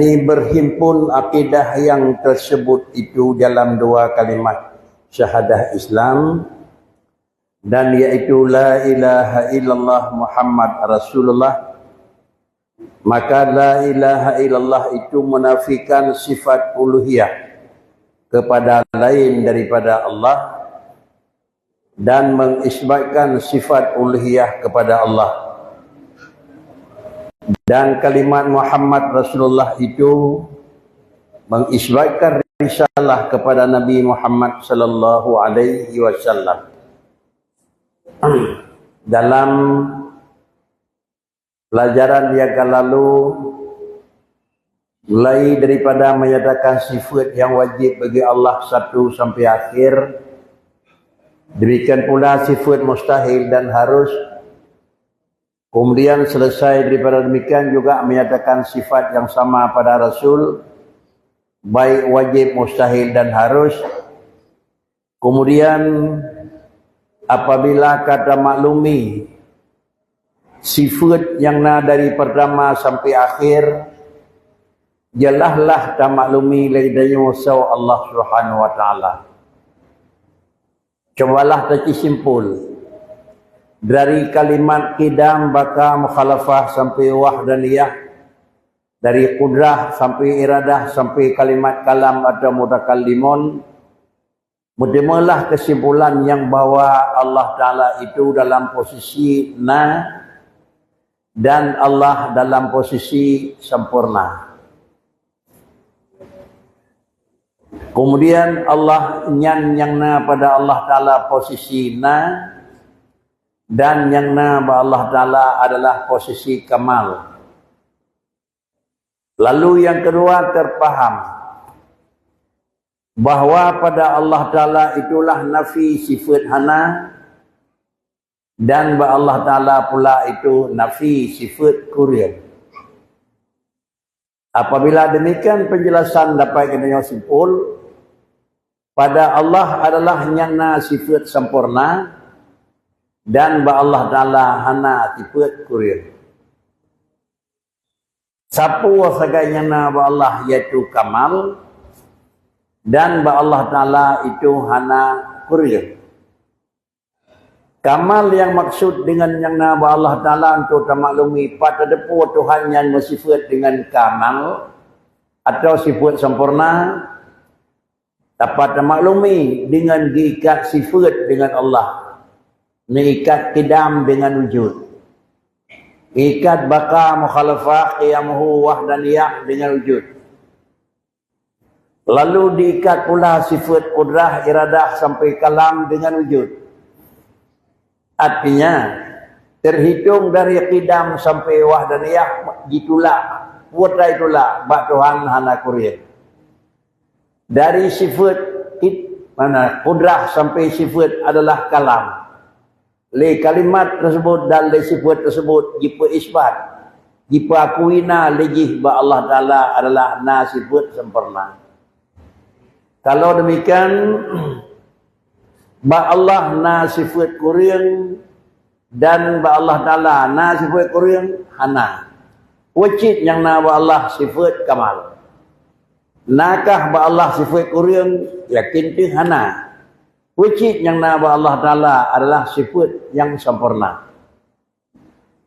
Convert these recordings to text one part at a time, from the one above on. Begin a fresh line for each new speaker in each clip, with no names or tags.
Ini berhimpun akidah yang tersebut itu dalam dua kalimat syahadah Islam, dan yaitu la ilaha illallah Muhammad Rasulullah. Maka la ilaha illallah itu menafikan sifat uluhiyah kepada lain daripada Allah dan mengisbatkan sifat uluhiyah kepada Allah. Dan kalimat Muhammad Rasulullah itu mengisbatkan risalah kepada Nabi Muhammad sallallahu alaihi wasallam. Dalam pelajaran yang lalu, mulai daripada menyatakan sifat yang wajib bagi Allah satu sampai akhir, demikian pula sifat mustahil dan harus. Kemudian selesai daripada demikian juga menyatakan sifat yang sama pada Rasul, baik wajib, mustahil dan harus. Kemudian apabila kata maklumi sifat yang dari pertama sampai akhir, jelaslah tak maklumi ladainya musaw Allah Subhanahu wa taala. Cobalah tak simpul dari kalimat qidam, baka, mukhalafah sampai wahdaniyah, dari qudrah sampai iradah sampai kalimat kalam atau mutakallimun. Mudahlah kesimpulan yang bahwa Allah Ta'ala itu dalam posisi na dan Allah dalam posisi sempurna. Kemudian Allah yang na pada Allah Ta'ala posisi na, dan yang na pada Allah Ta'ala adalah posisi kamal. Lalu yang kedua, terpaham bahawa pada Allah Ta'ala itulah nafi sifat hana, dan pada Allah Ta'ala pula itu nafi sifat kuryan. Apabila demikian penjelasan dapat kita simpul, pada Allah adalah nyana sifat sempurna, dan pada Allah Ta'ala hana sifat kuryan. Sapu saganya na pada Allah yaitu kamal, dan ba Allah Ta'ala itu hana kuryan. Kamal yang maksud dengan yang nama Allah Ta'ala untuk termaklumi pada depu Tuhan yang bersifat dengan kamal atau sifat sempurna, dapat termaklumi dengan diikat sifat dengan Allah, mengikat qidam dengan wujud, ikat baka, mukhalafah, qiyamuhu, wahdaniyah dengan wujud. Lalu diikat pula sifat qudrah, iradah sampai kalam dengan wujud. Artinya terhitung dari qidam sampai wahdaniyah, gitulah, putra itulah bak Tuhan hana kuryan. Dari sifat qudrah sampai sifat adalah kalam. Le kalimat tersebut dan le sifat tersebut jipa isbat, jipa akuina legih ba Allah Ta'ala adalah na sifat sempurna. Kalau demikian, ba Allah na sifat kuryan dan ba Allah Ta'ala na sifat kuryan hana. Wajib yang na ba Allah sifat kamal. Nakah ba Allah sifat kuryan, yakin tu hana. Wajib yang na ba Allah Ta'ala adalah sifat yang sempurna.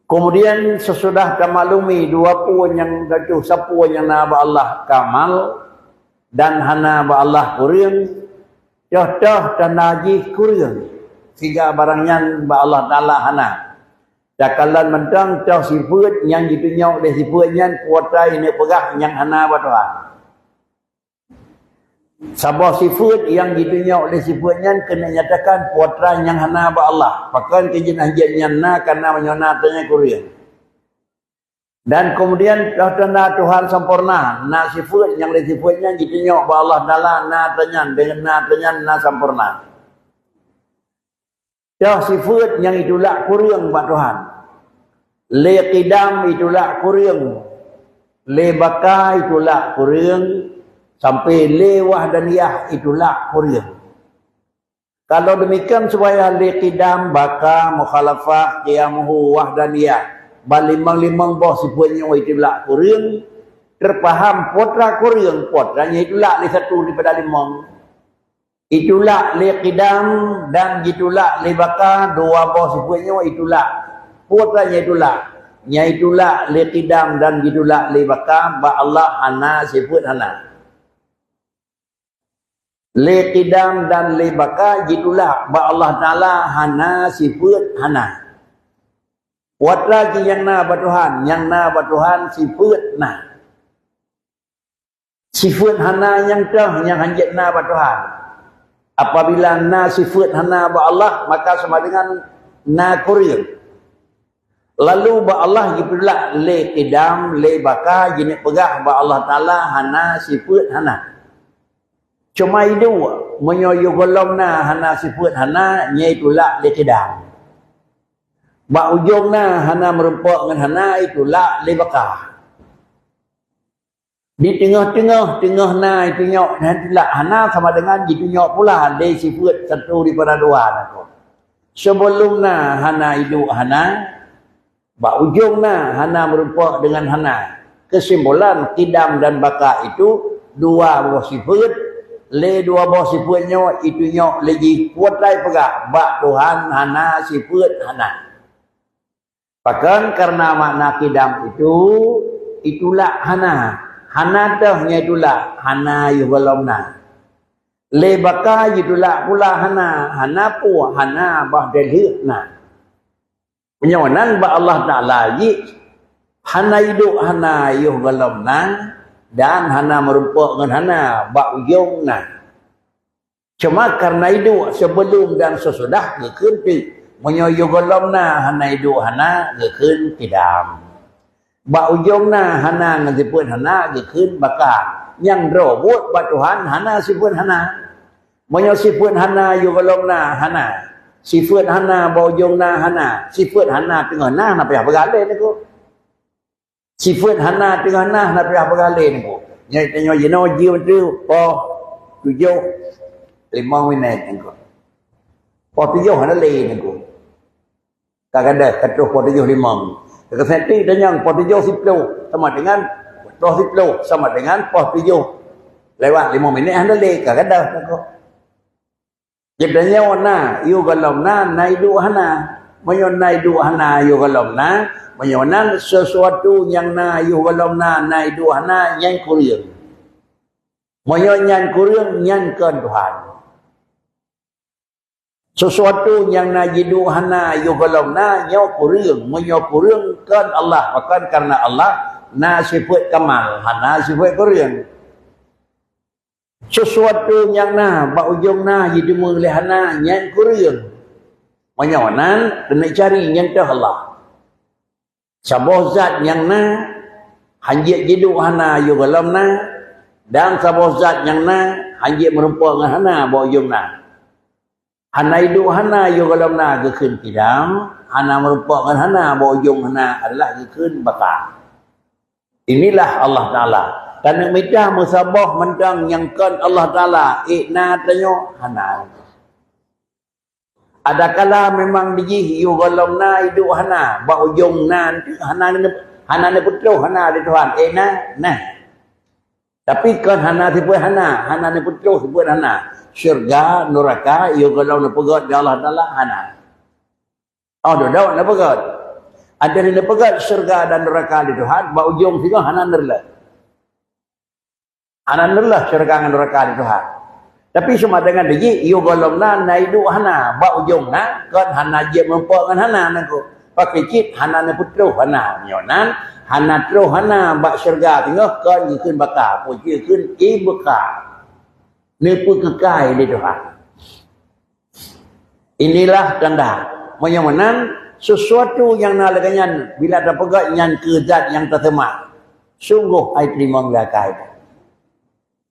Kemudian sesudah termaklumi dua pun yang gaduh sapu yang na ba Allah kamal dan hana ba Allah kuryan, dah dan najis kuryan, sehingga barangnya ba Allah Ta'ala hana. Dakalan mentang dah sifat yang ditunjuk oleh sifatnya kuasa ini pegah yang hana ba Tuhan. Sabah sifat yang ditunjuk oleh sifatnya kena nyatakan kuasa yang hana ba Allah. Pakan kejenah-jenah na karena menyonatanya kuryan. Dan kemudian tanda Tuhan sempurna, na sifat yang le sifatnya ditunjuk ba Allah Ta'ala na tanya dengan na tanya na sempurna. Dah sifat yang itulah kurang ba Tuhan. Le qidam itulah kurang. Le baka itulah kurang, sampai le wahdaniyah itulah kurang. Kalau demikian supaya le qidam, baka, mukhalafah, qiyamuhu, wahdaniyah, balimang-limang boh sifatnya itulah kurang, terpaham potra kuriang, potranya itulah li satu daripada lima. Itulah li qidam dan itulah li baka, dua bawah sifutnya itulah. Potranya itulah. Nya itulah li qidam dan itulah li baka, ba Allah hana sifat hana. Li qidam dan li baka itulah ba Allah Ta'ala hana sifat hana. Potra yang na ba Tuhan, yang na ba Tuhan sifat na. Sifat hana yang tah yang hanjat na ba Tuhan. Apabila na sifat hana ba Allah, maka sama dengan na kuriang. Lalu ba Allah gitulah le qidam le baka jenis pegah ba Allah Taala hana sifat hana. Cuma itu menyoyo golong na hana sifat hana nya itulah le qidam. Ba ujung na hana merempak dengan hana itulah le baka. Di tengah-tengah na itu nyok itulah hana sama dengan gitu nyok pula le sifat satu daripada dua aku. Sebelum na hana itu hana ba ujung na hana merupak dengan hana. Kesimpulan qidam dan baka itu dua buah sifat. Le dua buah sifatnya itu nyok lagi kuat lai pegah. Ba Tuhan hana sifat hana. Bahkan karena makna qidam itu itulah hana. Hana tahnya itulah hana yubalomna. Le baka itulah pula hana. Hana pu hana bah delhna. Penyawanan ba Allah Ta'ala ji hana hidup hana yubalomna dan hana merupak dengan hana ba ujungna. Cuma karena hidup sebelum dan sesudah gekeun menyuyubalomna hana hidup hana gekeun qidam. Ba ujungna hana ngazipun hana gekeun baka. Yang robot ba Tuhan hana sifat hana. Monya sifat hana yubalomna hana. Sifat hana ba ujungna hana. Sifat hana tengah nah na payah bergalih ni ko. Sifat hana tengah nah na payah bergalih ni ko. Nyai tanya jeno ji betul po 7 5 minit ni ko. Po 7 hana le ni ko. Kadang-kadang katuh po 7 5. Kesenti dan yang pos 7 10 sama dengan pos 10 sama dengan pos 7 lewat 5 minit anda le kadang kok. Jadinya wana yu galomna naidu hana mayon naidu hana yu galomna mayonan sesuatu yang na yu galomna naidu hana yang kuriang. Mayon yang kuriang yang ke Tuhan. Sesuatu yang najidu hana yugalomna nyaw kuriang menyaw kuriang kan Allah bahkan karena Allah na sifat kamal hana sifat kuriang. Sesuatu yang na ba ujung na jadi menglihana yang kuriang menyawanan kena cari yang tah Allah. Sabah zat yang na hanjit jidu hana yugalomna dan sabah zat yang na hanjit merempuang hana ba ujung na. Hana hidup hana yugalomna gekeun qidam, hana merupakan hana ba ujung hana adalah gekeun baka. Inilah Allah Taala. Karena mitah musabah mentang yang kan Allah Taala ikna tanyo hana. Adakala memang dijih yugalomna hidup hana ba ujung na hana ne putra hana di Tuhan ikna nah. Tapi kan hana sifat hana ne putra sifat hana. Syurga, neraka, ia kalau nak pegat di Allah Ta'ala, hana. Oh, dah nak pegat. Ada yang nak pegat syurga dan neraka di Tuhan, ba ujung sini hana nerlah. Hana nerlah syurga dan neraka di Tuhan. Tapi cuma dengan dia, ia kalau nak naidu hana, ba ujung na, kan hana je mempak dengan hana nak. Pakai cip, hana nak putruh hana. Nyonan, hana truh hana, ba syurga tengah, kan ikun bakar. Puji ikun ibakar. Nipu kekal di Tuhan. Inilah tanda menyamanan sesuatu yang nalaganyan bila ada pegat yang kezat yang tersemak. Sungguh ai terima ngelakai.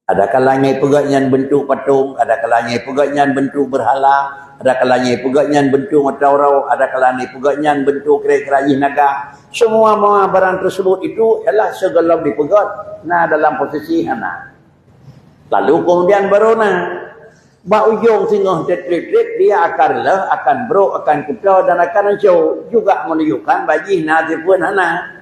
Ada kalanya pegat yang bentuk patung, ada kalanya pegat yang bentuk berhala, ada kalanya pegat yang bentuk matau-rau, ada kalanya pegat yang bentuk kerai-kerai naga. Semua barang tersebut itu ialah segala dipegat nah dalam posisi hana. Lalu kemudian baru ba ujung singoh tetrit dia akan bro akan kuda dan akan hancur juga menunjukkan bagi nazifun hana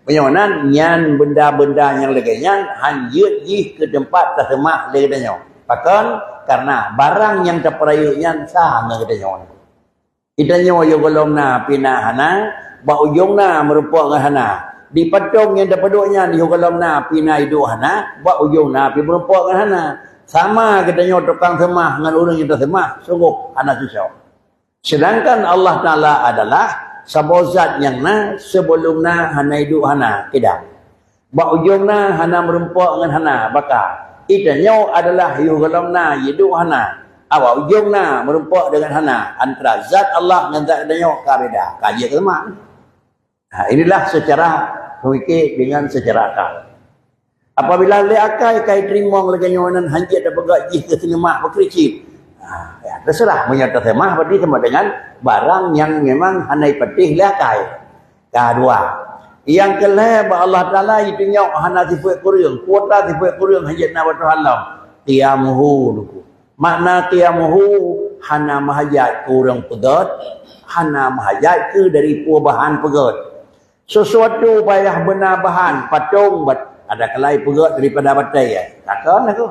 Penyonan nyan benda-benda yang leganya han yut jih ke tempat tersemah leganya. Bahkan karena barang yang terperayunya sah ngedanya. Itanya yo golong na pinahana, ba ujung na merupa ngahana. Di patong yang dapeduknya di golong na pinah hidup hana, ba ujung na pi merupa ngahana. Sama katanya tukang semah dengan orang yang tersemah, sungguh hana susah. Sedangkan Allah Ta'ala adalah sabozat yang na sebelumna hana hidup hana tidak. Ba ujungna hana merempak dengan hana baka. Itanya adalah yugalamna hidup hana. Awak ujungna merempak dengan hana. Antara zat Allah dengan zat itanya ka beda. Kaji ke sama. Inilah secara fikih dengan secara akal. Apabila le akal kai terima leganya nan hanjat dan begaji ke senemah berkericip. Ya, terserah menyata semah berarti sama dengan barang yang memang hanai petih lakai. Kedua, yang kelima Allah Taala itu nyok hana sifat kurang, kuota sifat kurang hajat na batu halam. Qiyamuhu luku. Makna qiyamuhu hana mahajat kurang pegat, hana mahajat ke dari bahan pegat. Sesuatu payah benar bahan patung ada kelai pegat daripada batai ya. Takkan aku.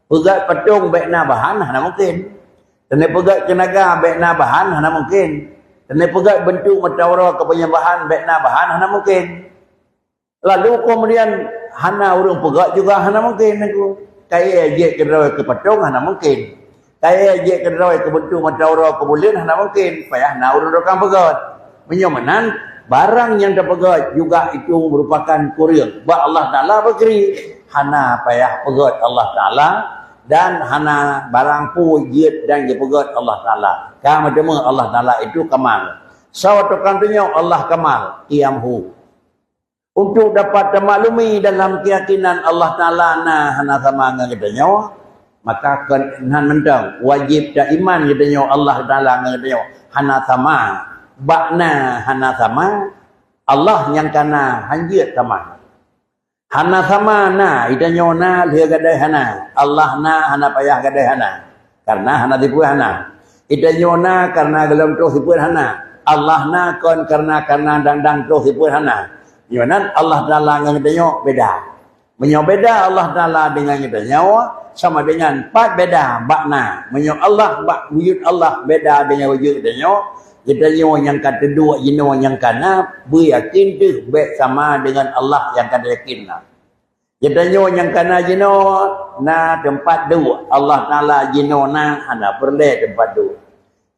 Pegat patung baik na bahan hana mungkin. Dan dia pegat tenaga baik na bahan hana mungkin. Dan dia pegat bentuk matawarah kepenyembahan baik na bahan hana mungkin. Lalu kemudian hana urung pegat juga hana mungkin aku. Kaya je kedrawai ke patung hana mungkin. Kaya je kedrawai ke bentuk matawarah kebulian hana mungkin. Payah na urung dokang pegat. Menyomanan barang yang terpegat juga itu merupakan kurian. Ba Allah Ta'ala berkeri. Hana payah pegat Allah Ta'ala. Dan hana barang pujit dan dipegat Allah Ta'ala. Kama dema Allah Ta'ala itu kamal. Sawatu kantunya Allah kamal. Qiyamhu. Untuk dapat termaklumi dalam keyakinan Allah Ta'ala na hana sama dengan katanya. Maka kenan mentang. Wajib dan iman katanya Allah Ta'ala dengan katanya. Hana sama. Bakna hana sama. Allah yang kana hanjit sama. Hana sama na itanya na dia gadai hana. Allah na hana payah gadai hana. Karena hana tipu hana. Itanya na karena gelam tu tipu hana. Allah na kon karena dandang tu tipu hana. Gimana Allah Ta'ala dengan itanya beda. Menyobeda Allah Ta'ala dengan itanya sama dengan empat beda bakna. Menyo Allah bak wujud Allah beda dengan wujud itanya. Kita yang kata dua jino yang kana beryakin tu baik sama dengan Allah yang kata yakin lah. Kita yang kana jino na tempat dua Allah Ta'ala jino na ada perle tempat dua.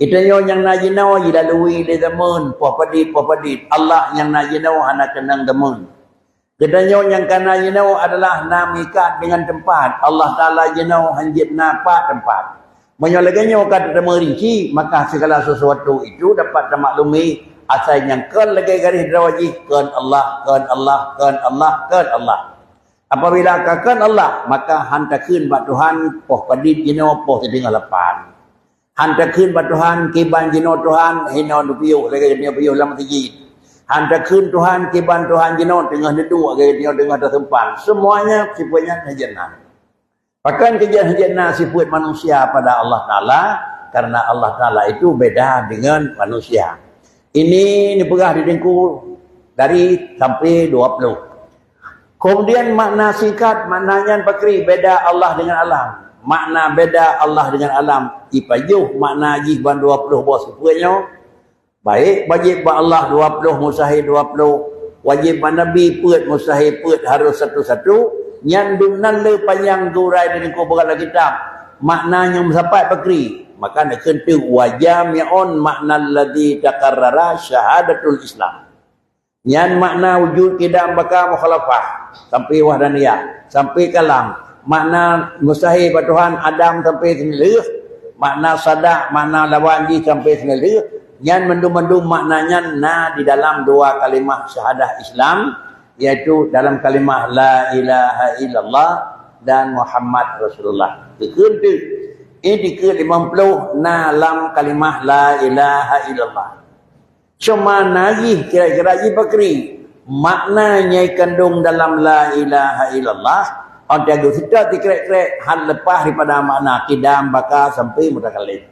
Kita yang na jino dilalui di zaman popadit Allah yang na jino hana kenang demun. Kita yang kana jino adalah na mikat dengan tempat Allah Ta'ala jino hanjit na pak tempat. Menyolaganya kata merinci, maka segala sesuatu itu dapat termaklumi asalnya kan lagi garis drawajih kan Allah, kan Allah, kan Allah, kan Allah. Apabila kan Allah, maka hantakeun ba Tuhan poh padit jino poh tinggal lepan. Hantakeun ba Tuhan kiban jino Tuhan hino dupiu lagi jino piu lam tiji. Hantakeun Tuhan kiban Tuhan jino tengah nedu lagi jino tengah tersempan. Semuanya sifatnya hajana. Bahkan kejadian sifat manusia pada Allah Ta'ala. Karena Allah Ta'ala itu beda dengan manusia. Ini pegah di dengku dari sampai 20. Kemudian makna singkat, maknanya pakri beda Allah dengan alam. Makna beda Allah dengan alam. Ipayuh makna jihban 20 bos sifatnya. Baik, wajib Allah 20, mustahil 20. Wajib Nabi put, mustahil put harus satu-satu. Nyandunan le panjang gurai dari kubur kitab maknanya sampai pakri maka nak kentu wajami'un makna alladhi takarrara syahadatul Islam nyan makna wujud kidam baka mukhalafah sampai wahdaniyah sampai kalam makna mustahil Tuhan Adam sampai senelih makna sadak makna lawanji sampai senelih nyan mendum-mendum maknanya na di dalam dua kalimah syahadah Islam yaitu dalam kalimah la ilaha illallah dan Muhammad Rasulullah. Kekentu ini ke-50 na dalam kalimah la ilaha illallah. Cuma nagih kira-kira pakri maknanya kandung dalam la ilaha illallah. Orang kita tidak dikira-kira hal lepas daripada makna kidam baka sampai mutakallim.